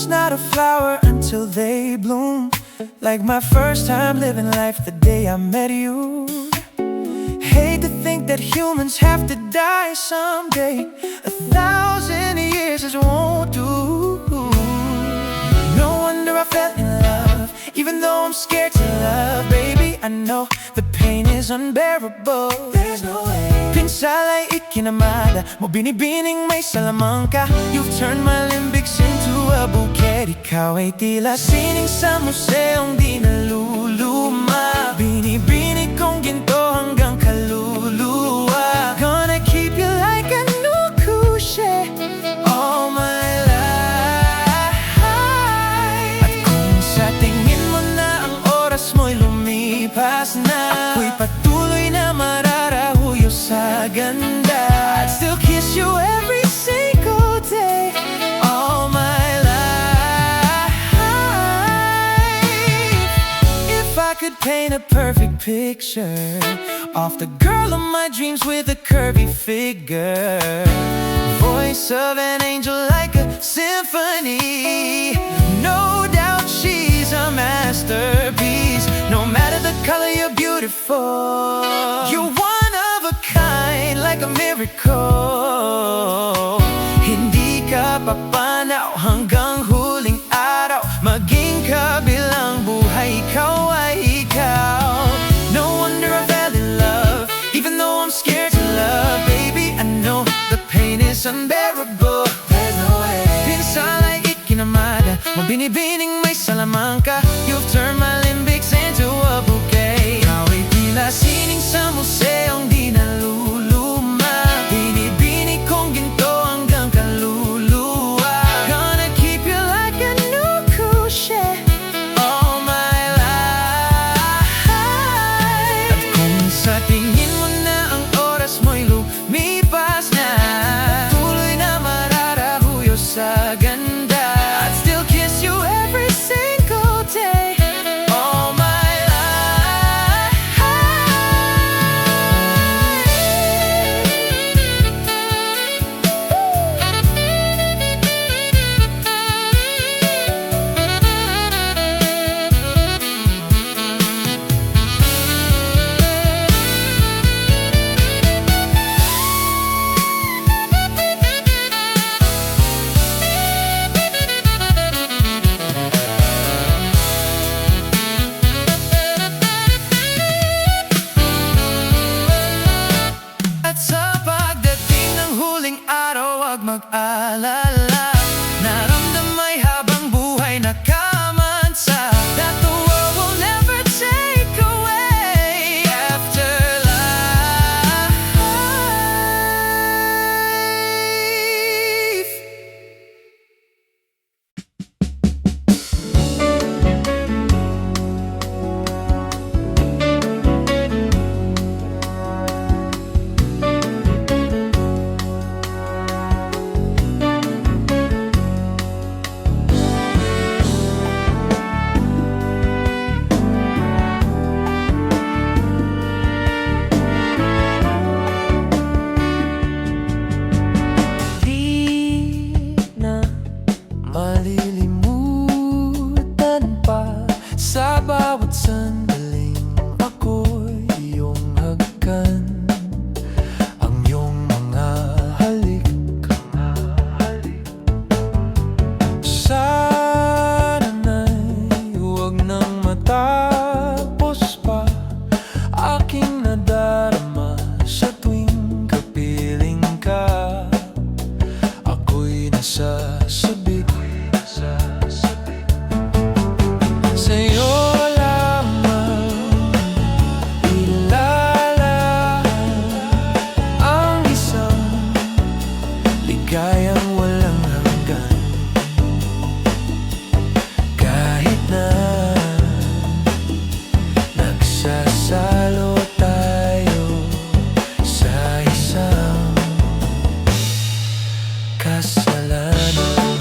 flowers, not a flower until they bloom. Like my first time living life the day I met you. Hate to think that humans have to die someday. 1,000 years is won't do. No wonder I fell in love, even though I'm scared to love. Baby, I know the pain is unbearable. There's no way. Pinsala'y ikinamada mo, binibining may salamangka. You've turned my limbics into a bouquet. Ikaw ay tila sining sa museong di naluluma. Binibini kong ginto hanggang kaluluwa. Gonna keep you like a new couche all my life. At kung sa tingin mo na ang oras mo'y lumipas na, ako'y patuloy na mararahuyo sa ganda. I'd still kiss you every single day all my life. If I could paint a perfect picture of the girl of my dreams with a curvy figure, voice of an angel like a symphony, no doubt she's a masterpiece. No matter the color, you're beautiful. You're one of a kind, like a miracle. Hindi ka papanaw hanggang huling araw. Maging kabilang buhay, ikaw ay ikaw. No wonder I fell in love, even though I'm scared to love. Baby, I know the pain is unbearable. There's no way. Pinsala'y ikinamada mo, binibining may salamangka. You've turned my limbics into a bouquet. Ikaw ay tila sining sa museong di naluluma. Binibini kong ginto hanggang kaluluwa. Gonna keep you like a new couche all my life. At kung sa tingin mo na ang oras mo'y lumipas na, tuloy na mararahuyo sa ganda. I'd still kiss you every single day all my life. At sa pagdating ng huling araw, wag mag-alala. Naramdamay habang buhay nakamansa, that the world will never take away after life. Di na malilimutan pa sa bawat sandaling ako'y iyong hagkan. Ang iyong mga halik, sana'y huwag nang matapos pa. Aking nadarama sa tuwing kapiling ka. Ako'y nasasabik sa'yo lamang. Ilalaan ang isang ligayang walang hanggan. Kahit na nagsasalo tayo sa isang kasalanan.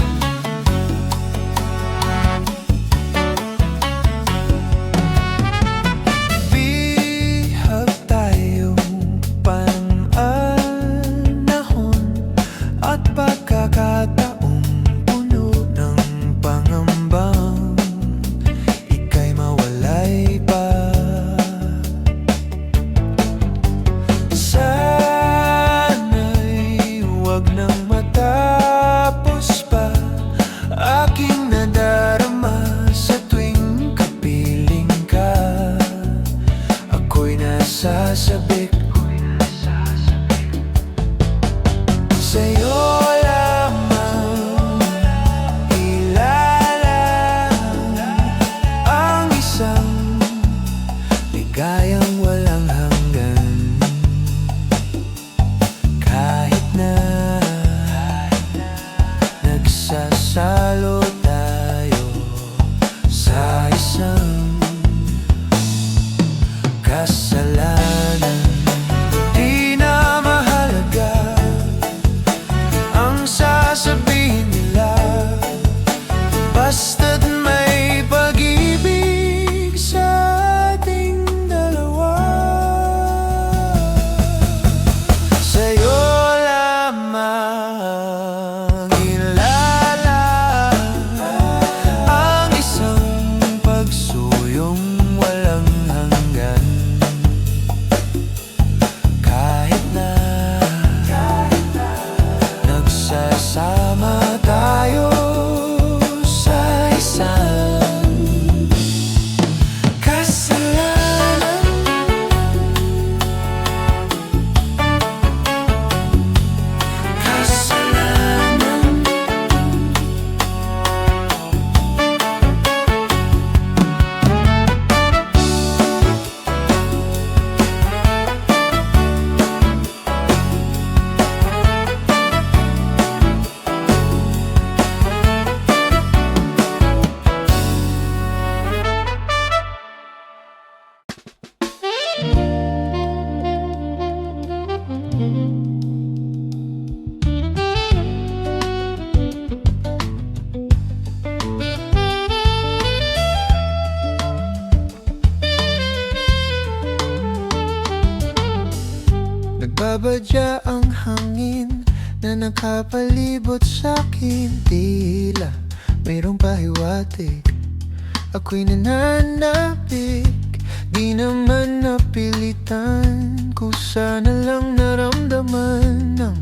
Bihag tayong panahon at pagkakataon. Sama tayo sa isang kasalanan. Kasalanan. Nagbabadya ang hangin na nakapalibot sa'kin. Tila mayroong pahiwatig, ako'y nananapik. Di naman napilitan, kusa na lang naramdaman ng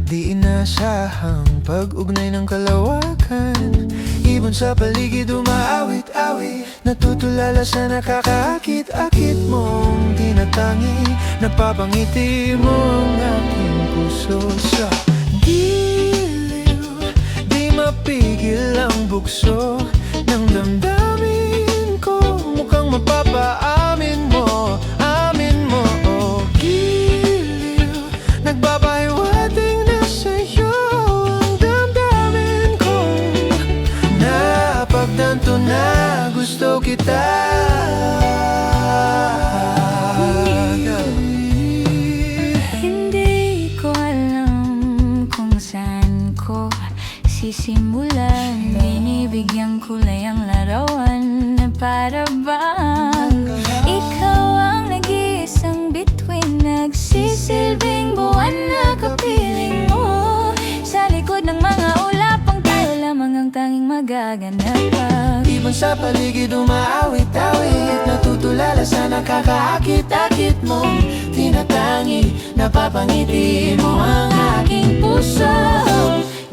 di inasahang pag-ugnay ng kalawakan. Ibon sa paligid umaawit-awit, natutulala sa nakakaakit-akit mong tinatangi. Napapangiti mo ang aking puso sa giliw. Di mapigil ang bukso ng damdamin ko. Mukhang mapapaamin mo, amin mo. Oh, giliw, nagbabahiwating na sa'yo ang damdamin ko. Napagtanto na gusto kita. Hindi ko alam kung saan ko sisimulan. Binibigyan kulay ang larawan na para bang ikaw ang nag-iisang bituin, nagsisilbing buwan na kapiling mo. Sa likod ng mga ulapang tayo lamang ang tanging magaganap. Ibon sa paligid umaawit-awit, natutulala sa nakakaakit-akit mong tinatangi. Napapangiti mo ang aking puso.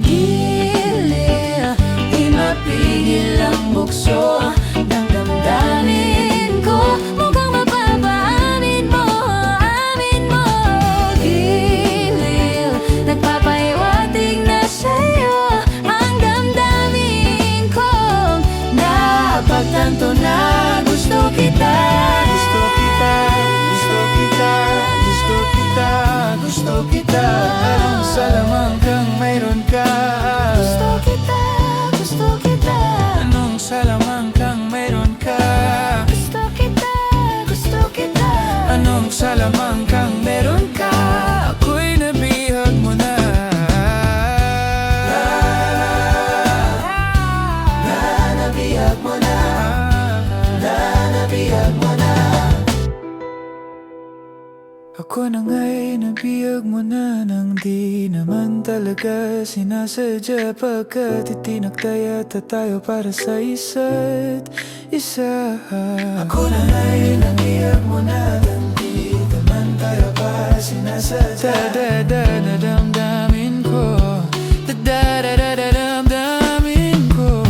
Giliw, di mapigil ang bukso ng damdamin ko. Mukhang mapapaamin mo, amin mo. Giliw, nagpapahiwatig na sa'yo ang damdamin ko. Napagtanto na gusto kita. Gusto kita, gusto kita, gusto kita, gusto kita. Anong salamang kang mayroon ka? Gusto kita, gusto kita. Anong salamang kang mayroon ka? Gusto kita, gusto kita. Anong salamang kang meron ka? Ako'y nabihag mo na. Nabihag mo na. Nabihag mo na. Ako na nga'y nabihag mo na, nang di naman talaga sinasadya. Pagkat itinagtay at tayo para sa isa't isa. Ako na nga'y nabihag mo na, nang di naman tayo para sinasadya. Dadadadadamdamin ko, dadadadadamdamin ko.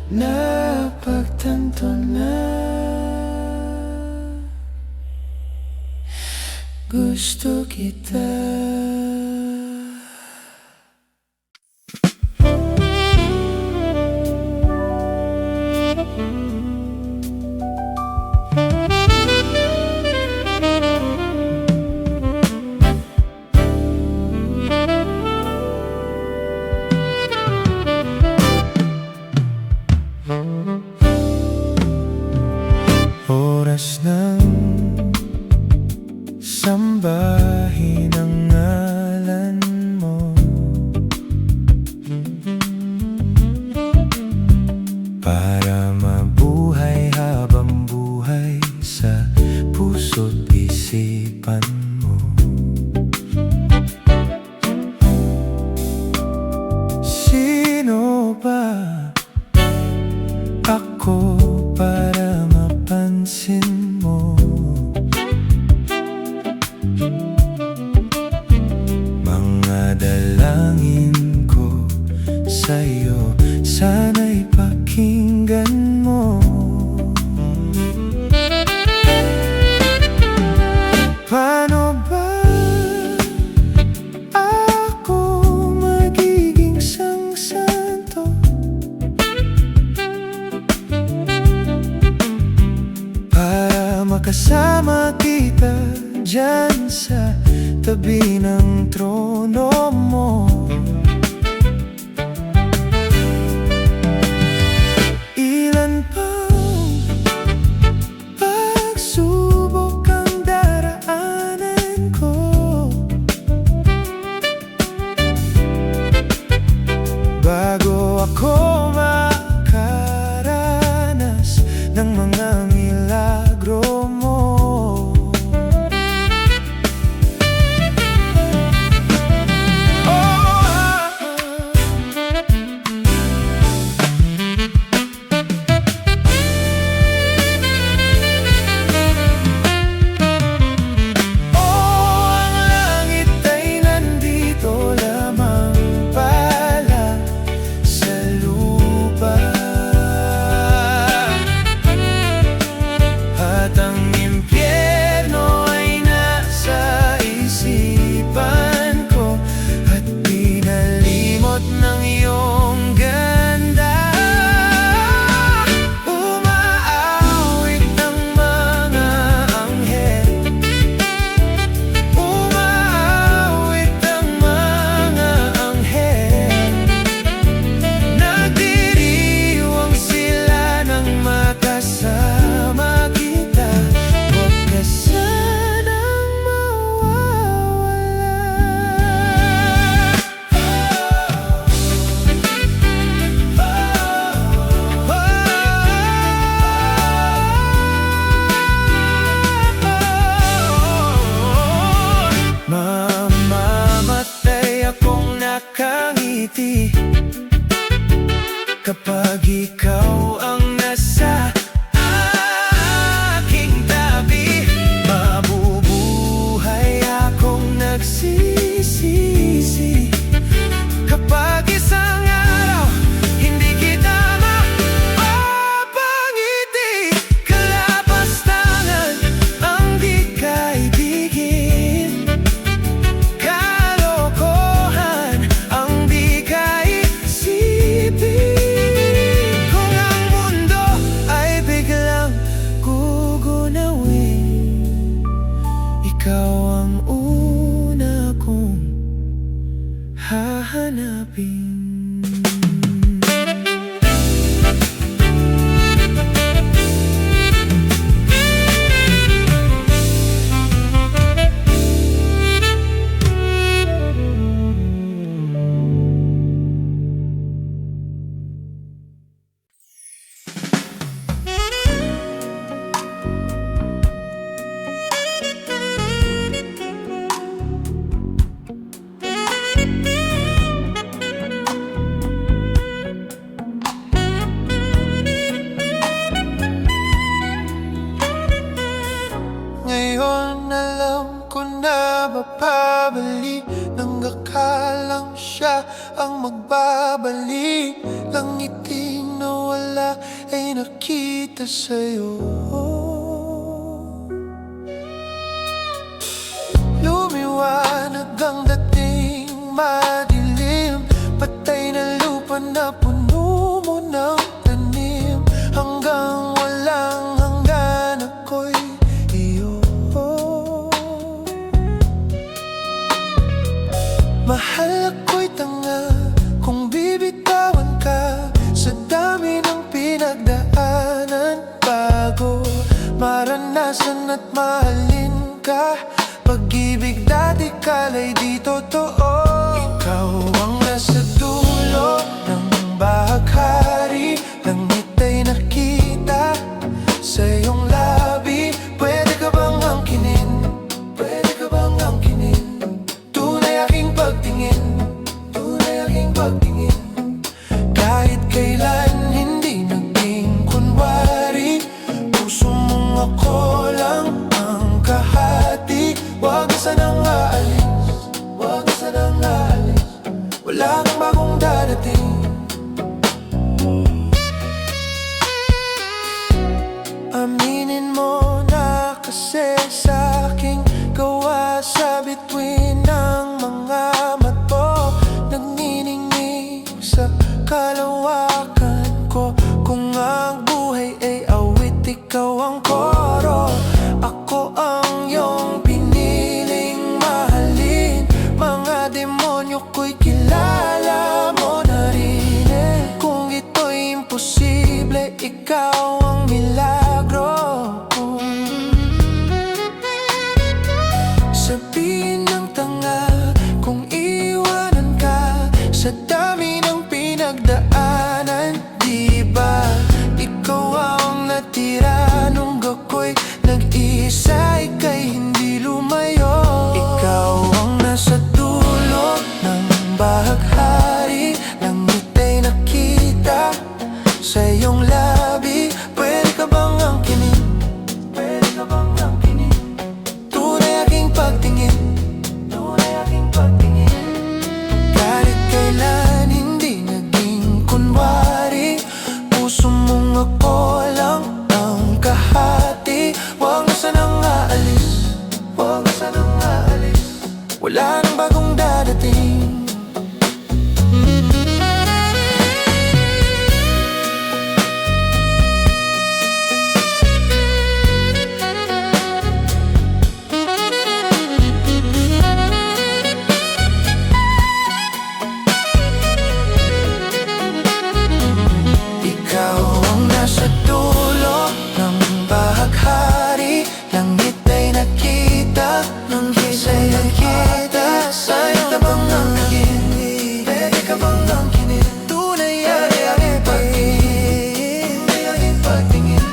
Napagtanto na gusto kita. Oras ng sambahin ang ngalan mo, para mabuhay habang buhay sa puso't isipan mo. Sino ba ako para mapansin mo? Mga dalangin ko sa'yo, sana'y pakinggan mo. Paano ba ako magiging santo para makasama kita dyan sa tabi ng trono mo? Ilan pang pagsubok ang daraanan ko, bago ako makaranas ng mga milagro mo. Mamamatay akong nakangiti kapag ikaw ang nasa aking tabi. Mabubuhay akong nagsisisi kapag isang araw hindi kita mapapangiti. Kalapastangan ang di kaibigin, kalokohan ang di kaisipin. Kung ang mundo ay biglang gugunawin, ikaw ang una kong hahanapin. Ngayon alam ko na mapabalik nang akalang siya ang magbabalik. Lang ngiting nawala ay nakita sa'yo. Lumiwanag ang dating madilim, patay na lupa na puno mo ng tanim. Hanggang walang hanggan ako'y iyo. Mahal ako'y tanga kung bibitawan ka sa dami ng pinag naranasan at mahalin ka. Pag-ibig dati kala'y di totoo. Ikaw ang nasa dulo ng bahaghari, langit ay nakita sa iyong labi. Pwede ka bang angkinin? Pwede ka bang angkinin? Tunay aking pagtingin, tunay aking pagtingin. Kahit kailan hindi naging kunwari, puso mong ako lang ang kahati. Huwag ka sanang aalis, huwag ka sanang aalis. Wala kang bagong darating. Aminin mo na kasi sa'king gawa sa bituin ng mga mato. Nagniningning sa kalawakan ko. Kung ang buhay ay awit, ikaw ang koro. Ako ang iyong piniling mahalin. Mga demonyo ko'y kilala mo na rin eh. Kung ito'y imposible, ikaw ang milagro. Sabihin ng tanga kung iwanan ka sa dami ng pinagdaanan, di ba? Ikaw ang natira nung ako'y nag-iisa, ika'y hindi lumayo. Ikaw ang nasa dulo ng bahaghari, langit ay nakita sa iyong labi. Pwede ka bang angkinin? Pwede ka bang angkinin? Tunay aking pagtingin, tunay aking pagtingin. Kahit kailan hindi naging kunwari, puso mong ako lang ang kahati. Huwag ka sanang aalis, huwag ka sanang aalis. Wala nang bagong dadating. Ikaw ang nasa dulo ng bahaghari, langit ay nakita nung kisa'y nakita. Sa'yo ka bang angkin? Pwede ka bang angkinin? Tunay aking pagtingin, tunay aking pagtingin.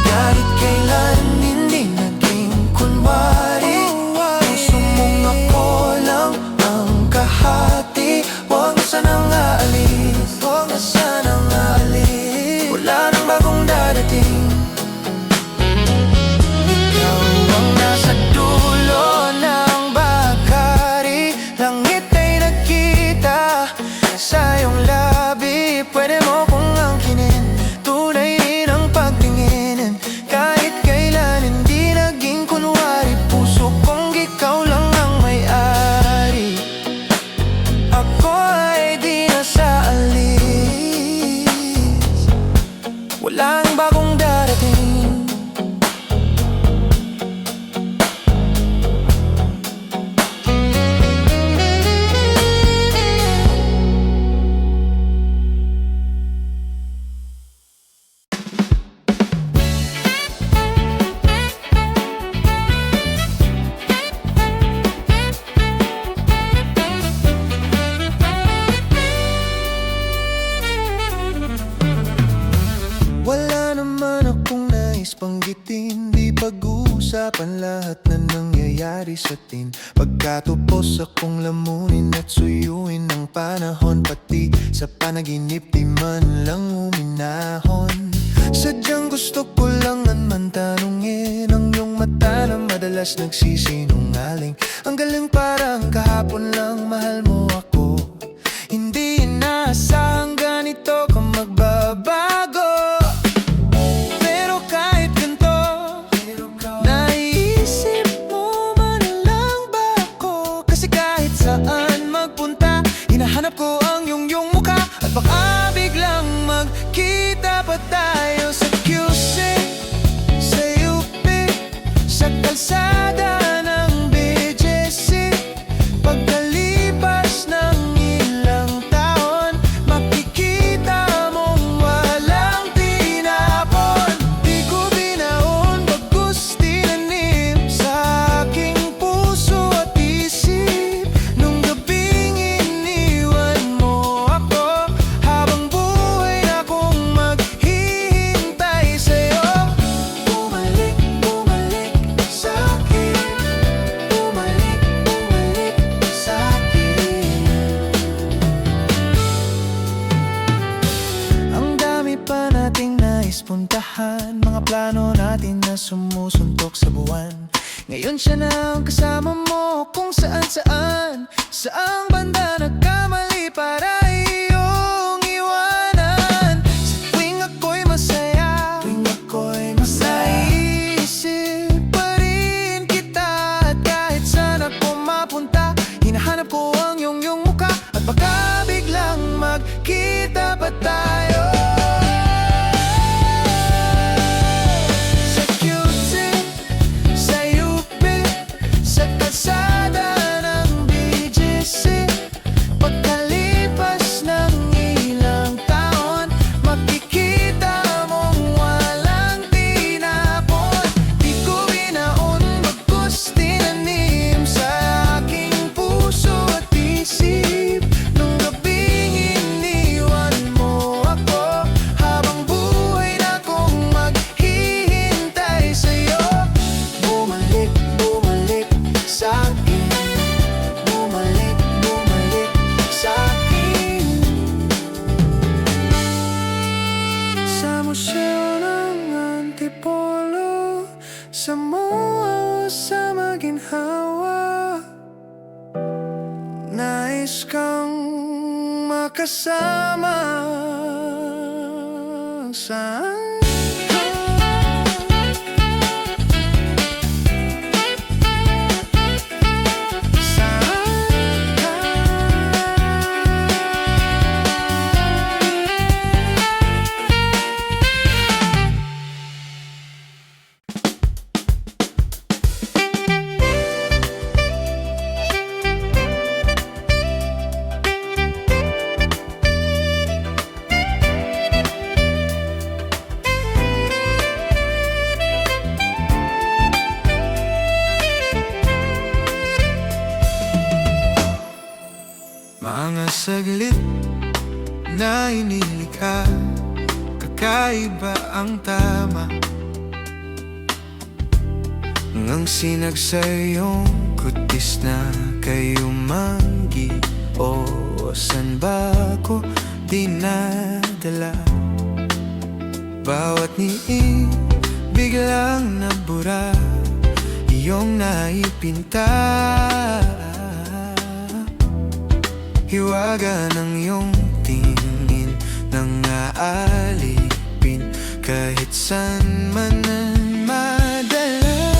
Kahit kailan hindi naging kunwari, puso mong ako lang ang kahati. Huwag ka sanang aalis, huwag ka sanang aalis. Wala nang bagong darating. Ikaw ang nasa dulo ng bahaghari, langit ay nakita sa iyong labi. Pwede mo kong angkinin, tunay rin ang pagtingin. Kahit kailan hindi naging kunwari, puso kong ikaw lang ang may-ari. Ako ay di na sa alis, walang bagong darating. Wala naman akong nais banggitin, di pag-uusapan lahat na nangyayari sa atin. Pagkatapos akong lamunin at suyuin ng panahon, pati sa panaginip di man lang uminahon. Sadyang gusto ko lang naman tanungin ang iyong mata na madalas nagsisinungaling. Ang galing parang kahapon lang mahal mo ako. Hindi inaasahang ganito ka magbabago. Pero kahit ganito, naisip mo man lang ba ako? Kasi kahit saan magpunta, hinahanap ko ang iyong mukha. At baka biglang magkita pa tayo sa QC, sa UP, sa kalsada ng BGC. Pagkalipas ng ilang taon, makikita mong walang tinapon. Di ko binaon, bagkus nais puntahan, mga plano natin na sumusuntok sa buwan. Ngayon siya na ang kasama mo kung saan-saan. Saang banda nagkamali para iyong iwanan? Sa tuwing ako'y masaya, naiisip pa rin kita. At kahit saan ako mapunta, hinahanap ko ang iyong mukha. At baka biglang magkita pa tayo. Museo ng Antipolo, Samoa sa maginhawa. Nais kang makasama saan? Mga saglit na inilikha, kakaiba ang tama. Ngang sinag sa iyong kutis na kayo manggi. O san ba ko dinadala? Bawat niig biglang nabura, iyong naipinta. Hiwaga ng iyong tingin nang aalipin, kahit saan man ang madala.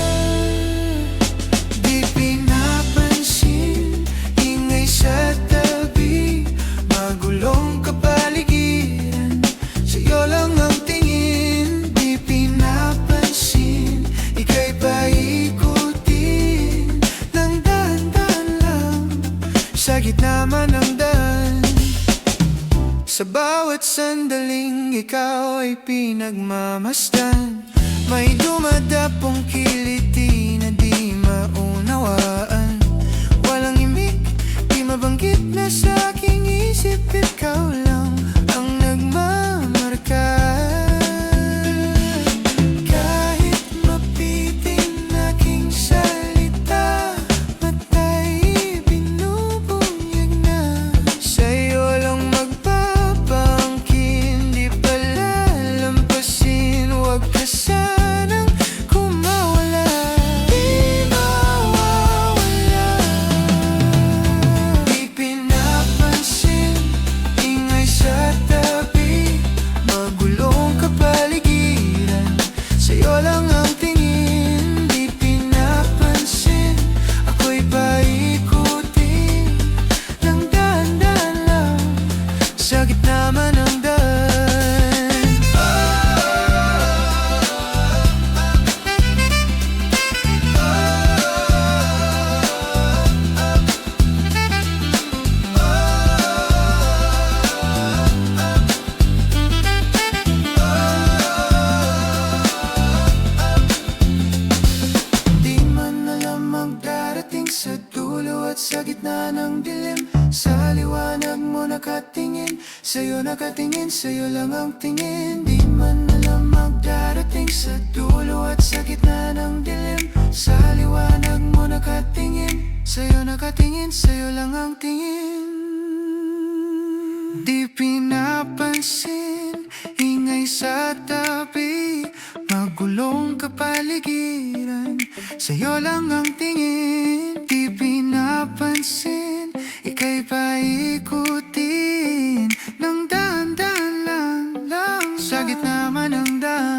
Di pinapansin, ingay sa tabi, magulong kapaligiran, sa'yo lang ang tingin. Di pinapansin, ika'y paikutin ng dahan-dahan lang, sa gitna man ng daan. Sa bawat sandaling ikaw ay pinagmamasdan, may dumadapong kiliti na di maunawaan. Walang imik, di mabanggit na sa aking isip, ikaw lang ang nagmamarka. Kahit mapitin aking salita, matay binubunyag na, sa'yo lang magpapangkin. Di palalampasin, huwag ka sanang kumawala. Di mawawala. Di pinapansin, ingay sa tabi, magulong kapaligiran, sa'yo lang ang tingin. Di pinapansin, ako'y paikutin ng dahan-dahan lang, sa gitna man ng daan. Di man alam ang darating sa dulo at sa gitna ng dilim, sa liwanag mo nakatingin, sa'yo nakatingin, sa'yo lang ang tingin. Di man alam ang darating sa dulo at sa gitna ng dilim, sa liwanag mo nakatingin, sa'yo nakatingin, sa'yo lang ang tingin. Di pinapansin, ingay sa tabi, magulong kapaligiran, sa'yo lang ang tingin, di pinapansin. Ika'y paikutin ng dahan-dahan lang, sa gitna man ng daan.